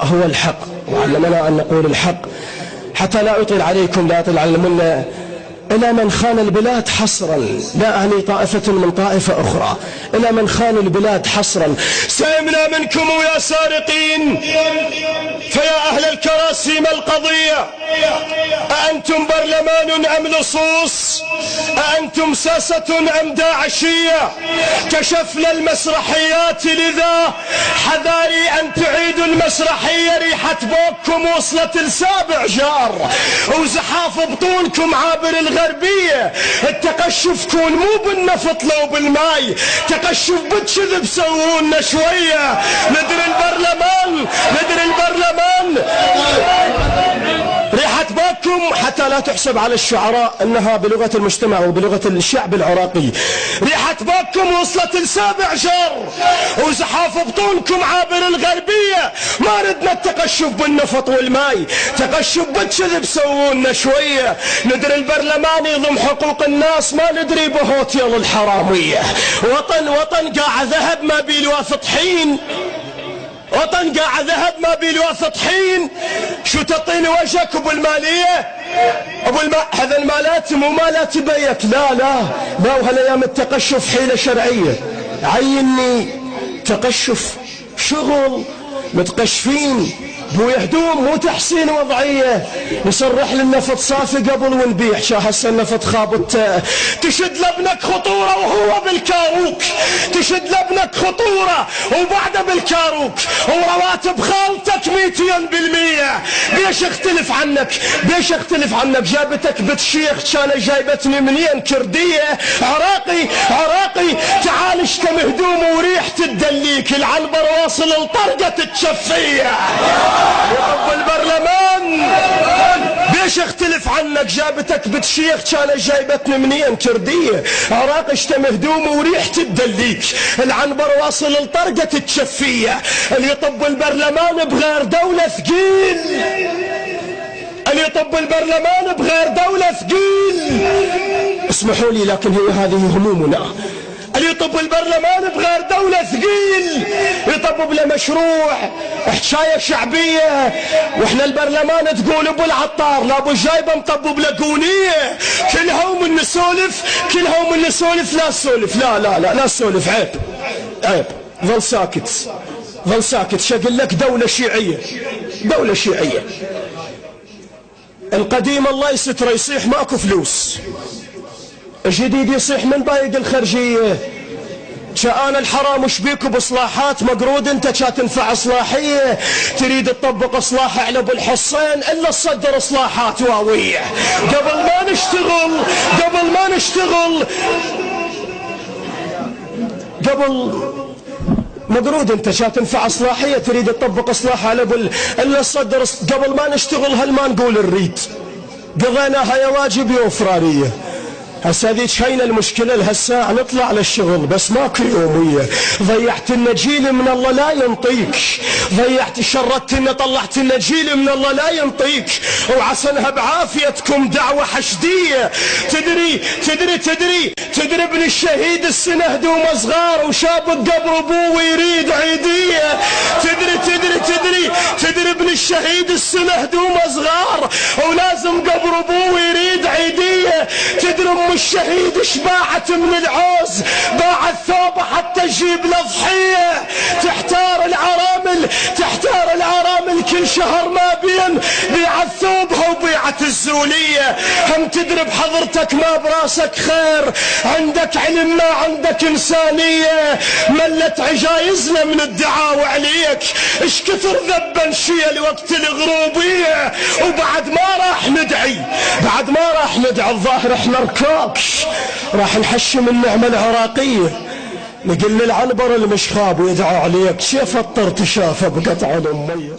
هو الحق، وعلمنا أن نقول الحق حتى لا أطيل عليكم، لا أطيل على المنة. إلى من خان البلاد حصرا، لا أعني طائفة من طائفة أخرى، إلى من خان البلاد حصرا. سئمنا منكم يا سارقين، فيا أهل الكراسي ما القضية؟ أأنتم برلمان أم لصوص؟ أأنتم ساسة أم داعشية؟ كشفنا المسرحيات، لذا حذاري أن تعيدوا المسرحية. ريحة بوككم وصلت لسابع جار، وزحاف بطونكم عابر الغربية. التقشف كون مو بالنفط لو بالماي، تقشف بالكذب سوونا شوية. ندري البرلمان، ندري البرلمان. ريحة بوككم حتى لا تحسب على الشعراء أنها بلغة المجتمع وبلغة الشعب العراقي. ريحة بوككم وصلت لسابع جار، وزحاف بطونكم عابر الغربية. ما ردنا التقشف بالنفط والماي، تقشف بالكذب سوونا شوية. ندري البرلمان يضم حقوق الناس، ما ندري بهوتيل الحرامية. وطن قاع ذهب ما بيلوا طحين، وطن قاع ذهب ما بيلوا طحين. شو تعطيني وجهك ابو المالية؟ هذا المالات مو مالات بيك، لا وهالايام التقشف حيلة شرعية. عيني تقشف شغل، متقشفين بو هدوم مو تحسين وضعية. نصرح للنفط صافي قبل ونبيع، شا هسه النفط خابط. تشد لابنك خطورة وهو بالكاروك، تشد لابنك خطورة وبعده بالكاروك، ورواتب خالتك 200%. بيش اختلف عنك، بيش اختلف عنك. جابتك بنت شيخ، كانت جايبتني منين؟ كردية عراقي. تعال اشتم هدوم وريحة الدليك، العنبر واصل لطرقة الشفية. رب البرلمان بيش اختلف عنك. جابتك بنت شيخ، كانت جايبتني منين؟ كردية عراق. اشتم هدوم وريحة الدليك، العنبر واصل لطرقة الشفية. اللي يطب البرلمان بغير دولة ثقيل، اللي يطب البرلمان بغير دولة ثقيل. اسمحوا لي لكن هي هذه همومنا. اللي يطب البرلمان بغير دولة ثقيل، يطب بلا مشروع، حكاية شعبية. واحنا البرلمان تقول ابو العطار، لا ابو جايبه مطب بلاقونية. كلهم نسولف، كلهم نسولف. لا سولف، لا سولف، عيب. ظل ساكت. شقل لك دولة شيعية، دولة شيعية. القديم الله يستر يصيح ماكو فلوس، الجديد يصيح من بايق الخرجية. شآن الحرام وش بيكو باصلاحات مقرود؟ انت تنفع اصلاحية، تريد تطبق اصلاح على ابو الحصين، الا تصدر اصلاحات واوية. قبل ما نشتغل قبل مقرود انت تنفع اصلاحية، تريد تطبق اصلاح على ابو الا تصدر. قبل ما نشتغل هل ما نقول نريد؟ قضيناها يا واجب يا وفرارية. هسه ذيك هينا المشكلة، لهالساعة نطلع للشغل بس ماكو يومية. ضيعت لنا جيل من الله لا ينطيك، شردت لنا طلعت لنا جيل من الله لا ينطيك. وعسنها بعافيتكم دعوة حشدية. تدري ابن الشهيد السنة هدوم صغار، وشاب قبر ابوه يريد عيدية. تدري ابن الشهيد السنة هدوم صغار، ولازم قبر ابوه يريد عيدية. تدري ام الشهيد اش باعت من العوز، باعت ثوبه حتى تجيب له ضحية. تحتار العرامل كل شهر ما بين بيعت ثوبها وبيعت الزولية. هم تدري بحضرتك ما براسك خير، عندك علم ما عندك إنسانية. ملت عجايزنا من الدعاوى عليك، اش كثر ذبا شيل وقت الغروبية. وبعد ما راح ندعي الظاهر احنا ركاك، راح نحشم النعمة العراقية. نقل للعنبر المشخاب ويدعى عليك، شيف الطر تشافى بقطع الأمية.